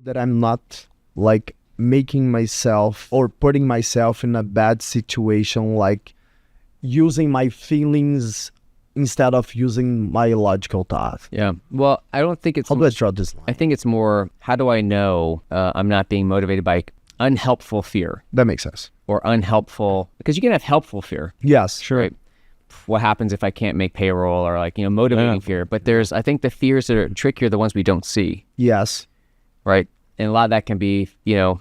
that I'm not like making myself or putting myself in a bad situation, like using my feelings instead of using my logical thought. Yeah. Well, I don't think it's... How do I draw this line? I think it's more, how do I know I'm not being motivated by unhelpful fear? That makes sense. Or unhelpful, because you can have helpful fear. Yes, sure. Right? What happens if I can't make payroll, or like, motivating fear. But I think the fears that are trickier are the ones we don't see. Yes. Right? And a lot of that can be, a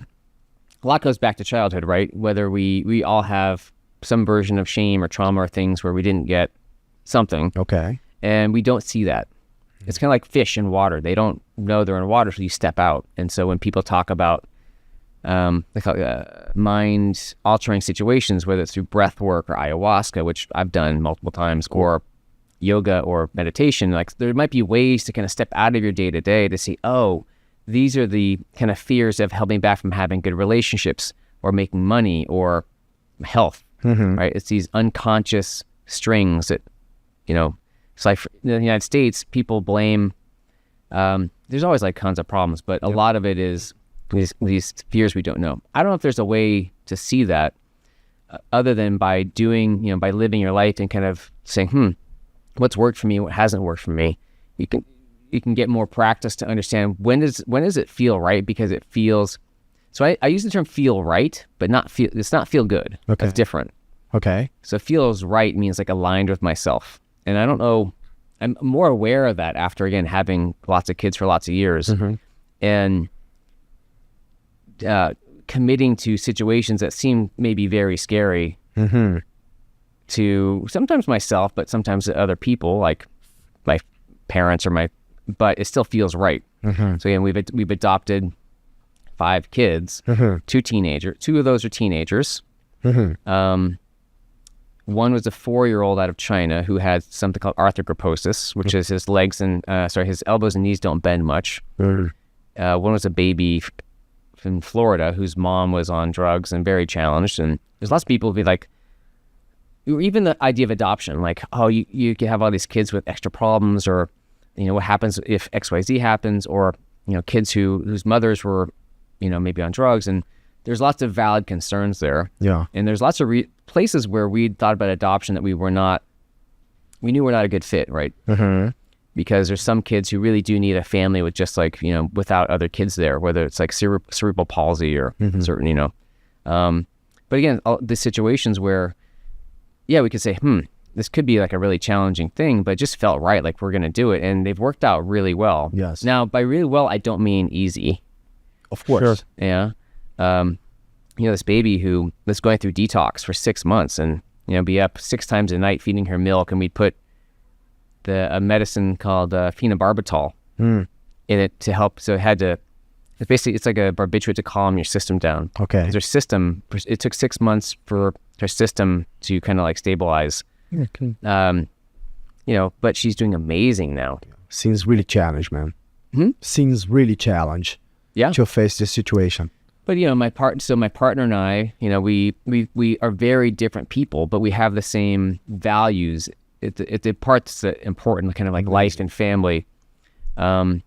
lot goes back to childhood, right? Whether we all have some version of shame or trauma or things where we didn't get something. Okay. And we don't see that. It's kind of like fish in water. They don't know they're in water, so you step out. And so when people talk about they call it mind-altering situations, whether it's through breath work or ayahuasca, which I've done multiple times, or yoga or meditation, like there might be ways to kind of step out of your day-to-day to see, oh, these are the kind of fears that have held me back from having good relationships or making money or health, right? It's these unconscious strings that, it's like in the United States, people blame, there's always like tons of problems, but a lot of it is these fears we don't know. I don't know if there's a way to see that other than by doing, by living your life and kind of saying, what's worked for me, what hasn't worked for me. You can get more practice to understand when does it feel right, because it feels, so I use the term feel right, but it's not feel good. Okay. It's different. Okay. So feels right means like aligned with myself. And I don't know, I'm more aware of that after, again, having lots of kids for lots of years and committing to situations that seem maybe very scary to sometimes myself, but sometimes to other people, like my parents but it still feels right. So again, we've adopted 5 kids, 2 of those are teenagers. One was a 4-year-old out of China who had something called arthrogryposis, which is his legs and his elbows and knees don't bend much. One was a baby in Florida whose mom was on drugs and very challenged. And there's lots of people who be like, even the idea of adoption, like, oh, you can have all these kids with extra problems, or what happens if XYZ happens, or kids whose mothers were maybe on drugs. And there's lots of valid concerns there. Yeah. And there's lots of places where we thought about adoption that we knew were not a good fit, right? Because there's some kids who really do need a family with just like, without other kids there, whether it's like cerebral palsy or certain, but again, the situations where, we could say, this could be like a really challenging thing, but it just felt right, like we're going to do it. And they've worked out really well. Yes. Now, by really well, I don't mean easy. Of course. Sure. Yeah. This baby who was going through detox for 6 months and, be up 6 times a night feeding her milk, and we'd put a medicine called phenobarbital in it to help. So it's like a barbiturate to calm your system down. Okay. Her system, it took 6 months for her system to kind of like stabilize. Okay. But she's doing amazing now. Seems really challenged, man. Seems really challenged. Yeah. To face this situation. But my partner and I, we are very different people, but we have the same values. The parts that important, kind of like life and family. So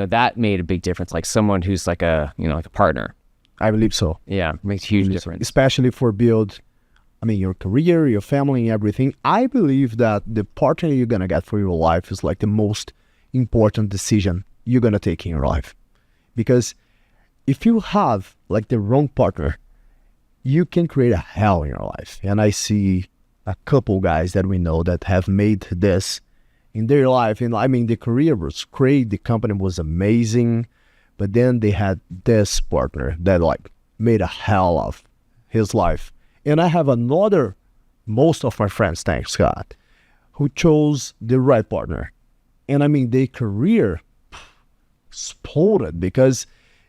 that made a big difference. Like someone who's like a like a partner. I believe so. Yeah, makes a huge difference. Especially for your career, your family, and everything. I believe that the partner you're gonna get for your life is like the most important decision you're gonna take in your life, because if you have like the wrong partner, you can create a hell in your life. And I see a couple guys that we know that have made this in their life. And the career was great, the company was amazing, but then they had this partner that like made a hell of his life. And I have most of my friends, thanks God, who chose the right partner. And their career exploded because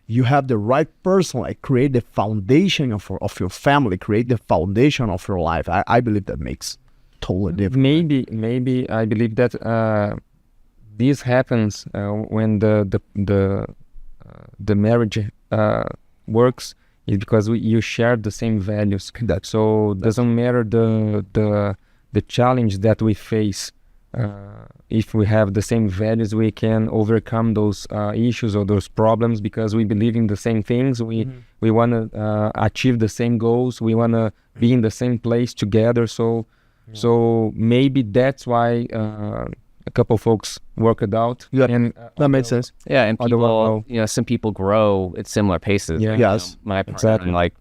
you have the right person, like create the foundation of your family, create the foundation of your life. I believe that makes totally different. Maybe I believe that this happens when the marriage works, is because you share the same values. So doesn't matter the challenge that we face if we have the same values, we can overcome those issues or those problems because we believe in the same things. We want to achieve the same goals. We want to be in the same place together. So maybe that's why a couple folks work it out. Yeah, and that makes sense. Yeah, and Otherwise, people, some people grow at similar paces. Yeah. Yes, my partner, exactly. like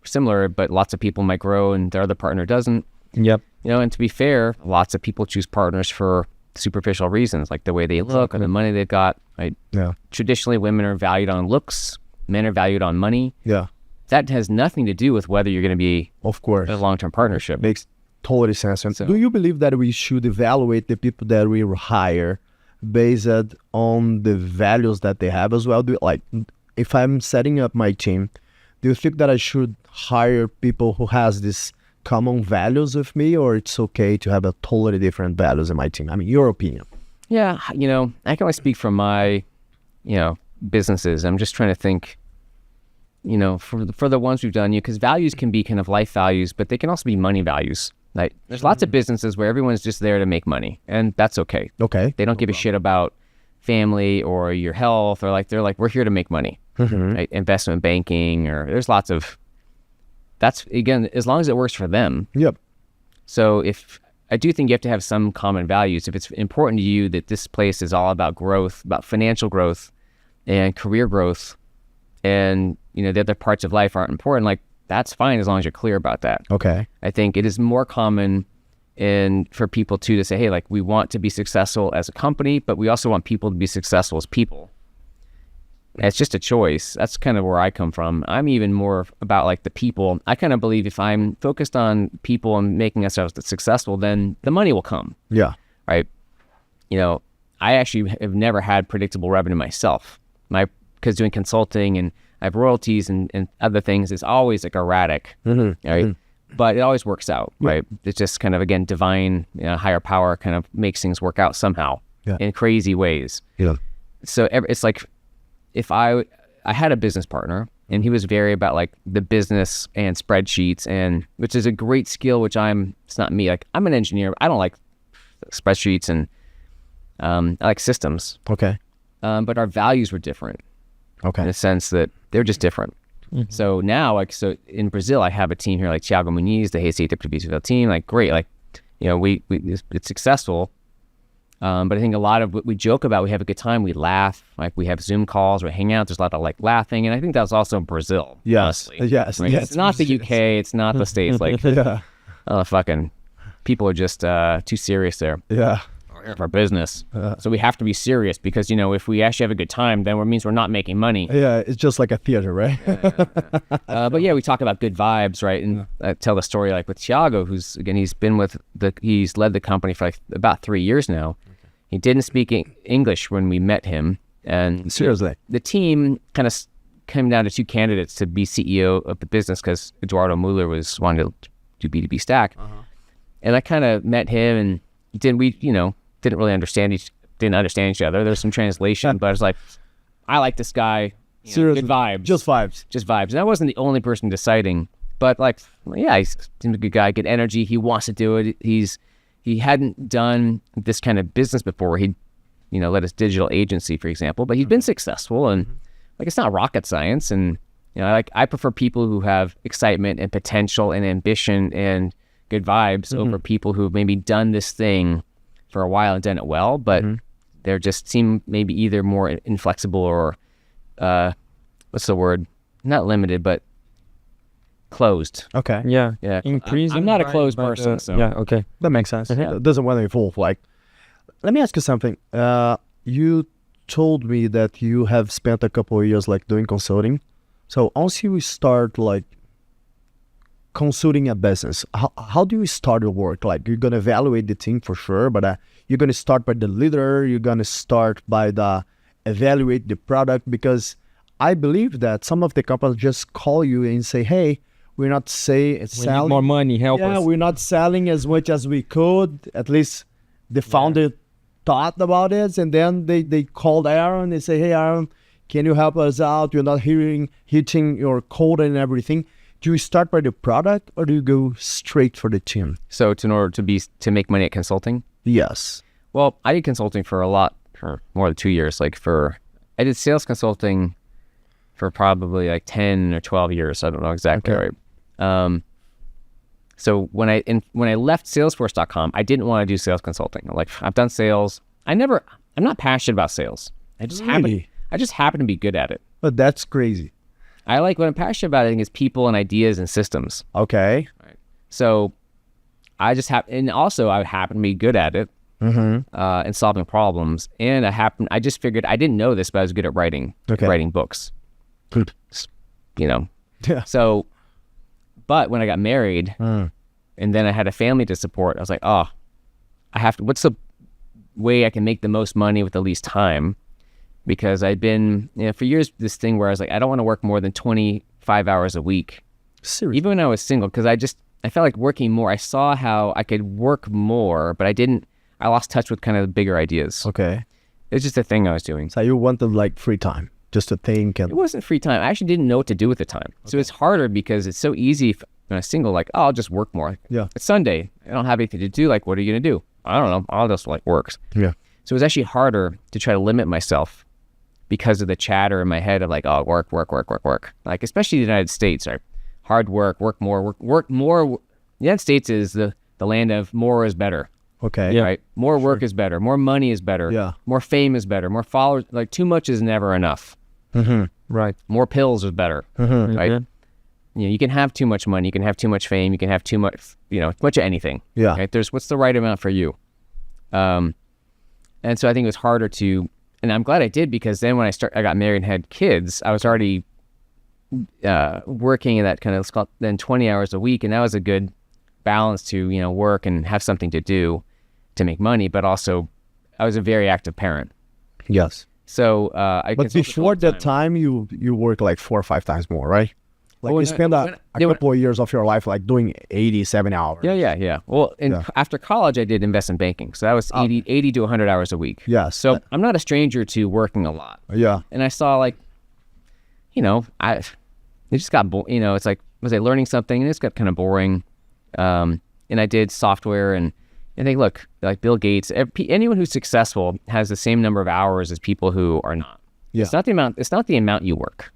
similar, but lots of people might grow and their other partner doesn't. Yep. And to be fair, lots of people choose partners for superficial reasons, like the way they look or the money they've got, right? Yeah. Traditionally, women are valued on looks, men are valued on money. Yeah. That has nothing to do with whether you're going to be Of course. a long-term partnership. Makes totally sense. And So- do you believe that we should evaluate the people that we hire based on the values that they have as well? If I'm setting up my team, do you think that I should hire people who has this common values with me, or it's okay to have a totally different values in my team? I mean, your opinion. Yeah, I can only speak from my, businesses. I'm just trying to think, for the ones we've done, because values can be kind of life values, but they can also be money values. Like there's lots of businesses where everyone's just there to make money, and that's okay. Okay. They don't give a shit about family or your health, or they're like, we're here to make money. Right? Investment banking, or there's lots of, that's, again, as long as it works for them. Yep. So I do think you have to have some common values. If it's important to you that this place is all about growth, about financial growth and career growth, and, the other parts of life aren't important, that's fine as long as you're clear about that. Okay. I think it is more common for people too to say, hey, we want to be successful as a company, but we also want people to be successful as people. And it's just a choice. That's kind of where I come from. I'm even more about the people. I kind of believe if I'm focused on people and making ourselves successful, then the money will come, Yeah. right? I actually have never had predictable revenue myself. Because doing consulting and I have royalties and other things, it's always erratic, right? But it always works out, right? It's just kind of, again, divine, higher power kind of makes things work out somehow in crazy ways. Yeah. So it's like, if I had a business partner and he was very about the business and spreadsheets, and which is a great skill, which it's not me. I'm an engineer. I don't like spreadsheets and I like systems. Okay. But our values were different in Okay. the sense that they're just different. So now, so in Brazil, I have a team here like Thiago Muniz, the Receita Previsível team. Great, it's successful. But I think a lot of what we joke about, we have a good time, we laugh, we have Zoom calls, we hang out, there's a lot of laughing, and I think that's also Brazil. Yes. Honestly, Yes. right? Yes. It's not the UK, it's not the States. Yeah. Fucking people are just too serious there. Yeah. We're here for business, so we have to be serious because if we actually have a good time, then it means we're not making money. Yeah. It's just like a theater, right? But yeah, we talk about good vibes, right? And I tell the story with Thiago, who's again, he's led the company for about 3 years now. He didn't speak English when we met him, and Seriously. the team kind of came down to two candidates to be CEO of the business because Eduardo Muller was wanting to do B2B stack, and I kind of met him, and didn't really understand each other. There's some translation, but I was like, I like this guy. Seriously. Good vibes. Just vibes. And I wasn't the only person deciding, but he seems a good guy, good energy. He wants to do it. He hadn't done this kind of business before. He'd, led his digital agency, for example, but he'd been successful, and it's not rocket science. And, I prefer people who have excitement and potential and ambition and good vibes over people who've maybe done this thing for a while and done it well, but they're just seem maybe either more inflexible or, what's the word? Not limited, but closed. Okay. Yeah. Yeah. Increasing. I'm not a closed by the- person, so. Yeah. Okay. That makes sense. Yeah. It doesn't want to evolve. Let me ask you something. You told me that you have spent a couple of years doing consulting. So once you start consulting a business, how do you start your work? You're gonna evaluate the team for sure, but you're gonna start by the leader. You're gonna start by evaluate the product, because I believe that some of the companies just call you and say, "Hey, we're not We selling need more money. Help us. we're not selling as much as we could." At least the founder thought about it, and then they called Aaron. They say, "Hey, Aaron, can you help us out? You're not hitting your quota and everything." Do you start by the product, or do you go straight for the team? So in order to make money at consulting, Yes. Well, I did consulting for more than 2 years. I did sales consulting for probably like 10 or 12 years. I don't know exactly. Okay. Right. So when I left Salesforce.com, I didn't want to do sales consulting. Like, I've done sales. I'm not passionate about sales. I just happen to be good at it. But that's crazy. What I'm passionate about, I think, is people and ideas and systems. Okay. Right. So I happen to be good at it, and solving problems. And I just figured, I didn't know this, but I was good at writing books. Good. Yeah. So, but when I got married and then I had a family to support, I was like, what's the way I can make the most money with the least time? Because I'd been, for years, this thing where I was like, I don't want to work more than 25 hours a week. Seriously? Even when I was single, because I felt like working more. I saw how I could work more, but I lost touch with kind of the bigger ideas. Okay. It's just a thing I was doing. So you wanted like free time, just to think. And It wasn't free time. I actually didn't know what to do with the time. Okay. So it's harder because it's so easy when I'm single, like, I'll just work more. Yeah. It's Sunday. I don't have anything to do. Like, what are you going to do? I don't know. I'll just work. Yeah. So it was actually harder to try to limit myself because of the chatter in my head of like, work. Like, especially the United States, right? Hard work more. The United States is the land of more is better. Okay. Yeah. Right? More work is better. More money is better. Yeah. More fame is better. More followers. Like, too much is never enough. Right. More pills is better. Right? You can have too much money. You can have too much fame. You can have too much, much of anything. Yeah. Right? What's the right amount for you? And so I think it was harder to, and I'm glad I did, because then when I got married and had kids, I was already working in that kind of, let's call it then 20 hours a week. And that was a good balance to, work and have something to do to make money. But also I was a very active parent. Yes. So but before that time, you work like 4 or 5 times more, right? Like you spend a couple of years of your life like doing 80, 70 hours. Yeah. Well, after college, I did investment banking. So that was 80 to 100 hours a week. Yeah. So I'm not a stranger to working a lot. Yeah. And I saw it just got, it's like, was I learning something? And it just got kind of boring. And I did software, and I think, look, like Bill Gates, anyone who's successful has the same number of hours as people who are not. Yeah. It's not the amount you work.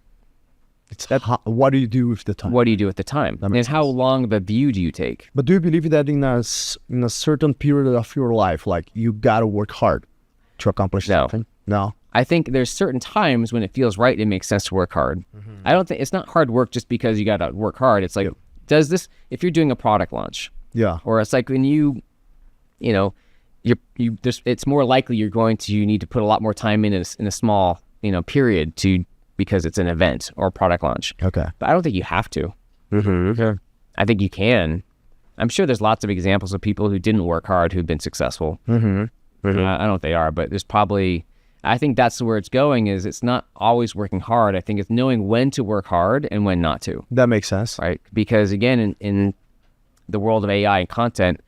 It's what do you do with the time? What do you do with the time? And how long of a view do you take? But do you believe that in a certain period of your life, like you gotta work hard to accomplish something? No. I think there's certain times when it feels right, it makes sense to work hard. I don't think it's not hard work just because you gotta work hard. It's like, if you're doing a product launch, or it's like when it's more likely you need to put a lot more time in a small, period because it's an event or a product launch. Okay. But I don't think you have to. Okay. I think you can. I'm sure there's lots of examples of people who didn't work hard who've been successful. I don't know if they are, but there's probably, I think that's where it's going, is it's not always working hard. I think it's knowing when to work hard and when not to. That makes sense. Right? Because again, in the world of AI and content,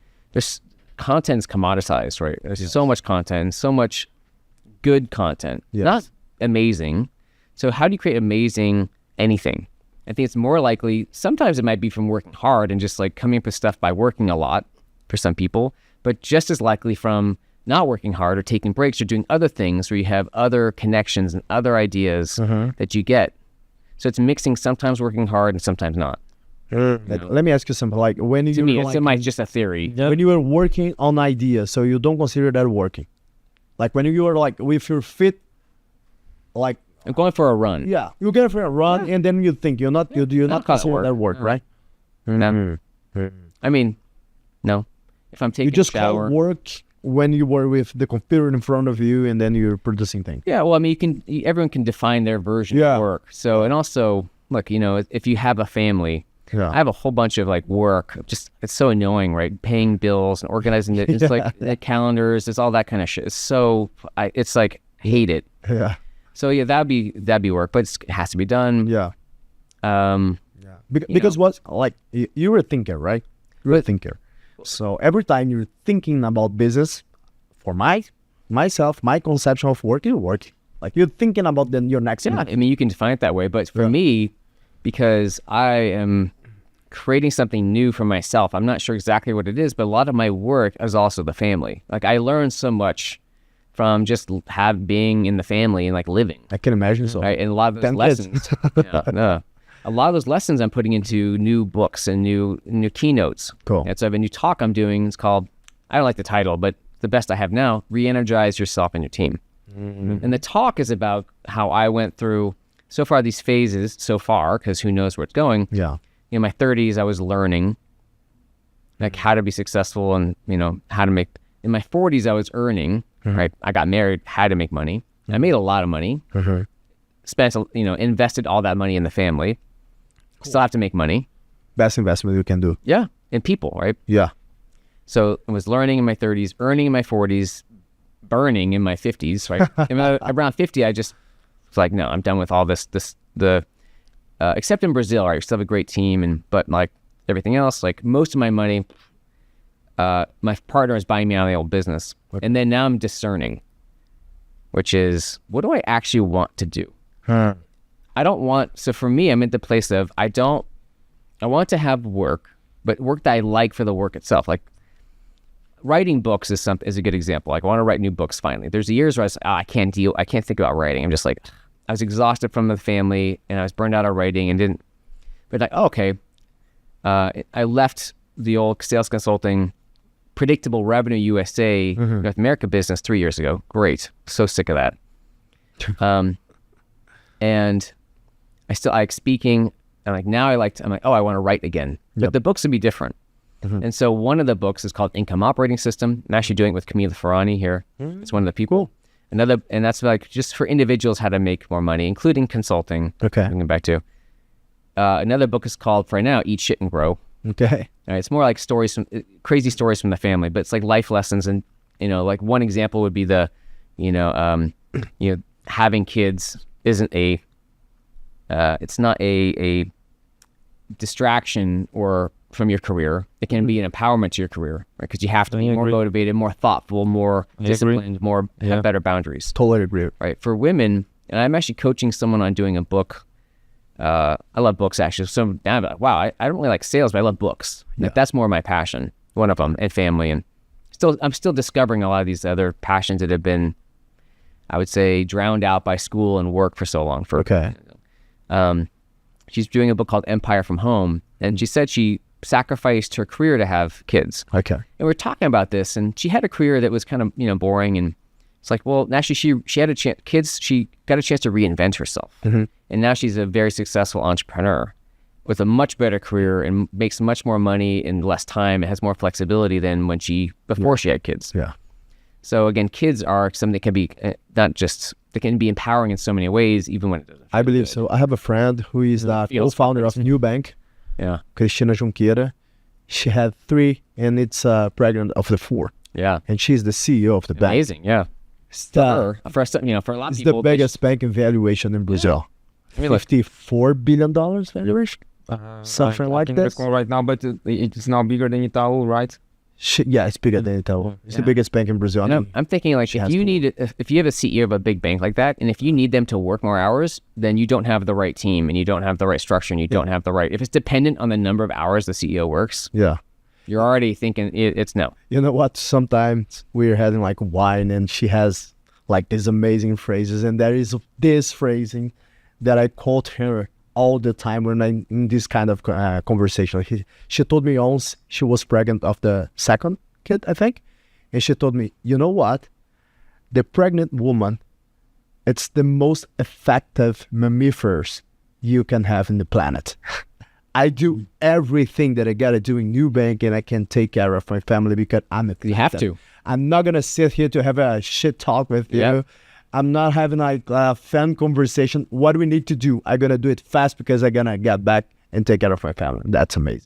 content's commoditized, right? There's so much content, so much good content. Not amazing. So how do you create amazing anything? I think it's more likely, sometimes it might be from working hard and just like coming up with stuff by working a lot for some people, but just as likely from not working hard or taking breaks or doing other things where you have other connections and other ideas that you get. So it's mixing, sometimes working hard and sometimes not. Let me ask you something. Like when you, to me, it's just a theory. When you were working on ideas, so you don't consider that working. Like when you were like with your feet, like I'm going for a run. Yeah, you go for a run, and then you think you're not consider that work, right? No. I mean, no. If I'm taking you just a shower, call work when you were with the computer in front of you, and then you're producing things. Yeah, well, I mean, everyone can define their version of work. So, and also, look, if you have a family. I have a whole bunch of like work. Just it's so annoying, right? Paying bills and organizing it. It's like the calendars. It's all that kind of shit. It's so it's like I hate it. Yeah. So that'd be work, but it has to be done. Yeah. Because what like you're a thinker, right? You're a thinker. So every time you're thinking about business, for myself, my conception of work, you're working. Like you're thinking about your next. Yeah. I mean, you can define it that way, but for me, because I am creating something new for myself. I'm not sure exactly what it is, but a lot of my work is also the family. Like I learned so much from just being in the family and like living. I can imagine so. Right? And a lot of those 10 lessons, a lot of those lessons I'm putting into new books and new keynotes. Cool. And so I have a new talk I'm doing. It's called, I don't like the title, but the best I have now, Re-Energize Yourself and Your Team. And the talk is about how I went through so far these phases so far, because who knows where it's going. Yeah. In my 30s, I was learning like how to be successful and, how to make, in my 40s, I was earning, right? I got married, had to make money. I made a lot of money, spent, invested all that money in the family, still have to make money. Best investment you can do. Yeah. In people, right? Yeah. So I was learning in my 30s, earning in my 40s, burning in my 50s, right? And around 50, I just was like, no, I'm done with all this, except in Brazil, right? We still have a great team, but like everything else, like most of my money, my partner is buying me out of the old business. Okay. And then now I'm discerning, which is, what do I actually want to do? I don't want, so for me, I'm at the place of, I want to have work, but work that I like for the work itself. Like writing books is a good example. Like I want to write new books finally. There's years where I can't think about writing. I'm just like, I was exhausted from the family and I was burned out of writing and but like, okay. I left the old sales consulting, predictable revenue USA, North America business 3 years ago. Great. So sick of that. And I like speaking and like now I'm like, oh, I want to write again. But the books would be different. And so one of the books is called Income Operating System. I'm actually doing it with Camila Ferrani here. It's one of the people. And that's like just for individuals how to make more money, including consulting. Okay. Going back to another book is called, for right now, Eat Shit and Grow. Okay. All right, it's more like crazy stories from the family, but it's like life lessons. And like one example would be having kids isn't it's not a distraction or from your career. It can be an empowerment to your career, right? Because you have to be more motivated, more thoughtful, more disciplined, have better boundaries. Totally agree. Right. For women, and I'm actually coaching someone on doing a book. I love books actually. So now I'm like, wow, I don't really like sales, but I love books. Like that's more my passion. One of them, and family, and I'm still discovering a lot of these other passions that have been, I would say, drowned out by school and work for so long. She's doing a book called Empire from Home, and she said she sacrificed her career to have kids. Okay. And we're talking about this, and she had a career that was kind of boring, and it's like, well, actually she had a chance. Kids, she got a chance to reinvent herself, and now she's a very successful entrepreneur with a much better career and makes much more money in less time. It has more flexibility than before she had kids. Yeah. So again, kids are something that can be they can be empowering in so many ways, even when it doesn't. I believe so. I have a friend who is the co-founder of Nubank. Yeah. Cristina Junqueira. She had 3 and it's pregnant of the 4. Yeah. And she's the CEO of the bank. Amazing. Yeah. For a lot of people. It's the biggest bank in valuation in Brazil. Yeah. $54 billion valuation. Something like this. Right now, but it's now bigger than Itaú, right? It's bigger than Itaú. It's the biggest bank in Brazil. I'm thinking like if you have a CEO of a big bank like that, and if you need them to work more hours, then you don't have the right team, and you don't have the right structure, and you don't have the right. If it's dependent on the number of hours the CEO works, you're already thinking it's no. You know what? Sometimes we're having like wine, and she has like these amazing phrases, and there is this phrasing that I quote her all the time when I'm in this kind of conversation. She told me once she was pregnant of the second kid, I think. And she told me, you know what? The pregnant woman, it's the most effective mammifers you can have in the planet. I do everything that I got to do in Nubank, and I can take care of my family because I'm effective. You have to. I'm not going to sit here to have a shit talk with you. I'm not having like a fun conversation. What do we need to do? I'm going to do it fast because I'm going to get back and take care of my family. That's amazing.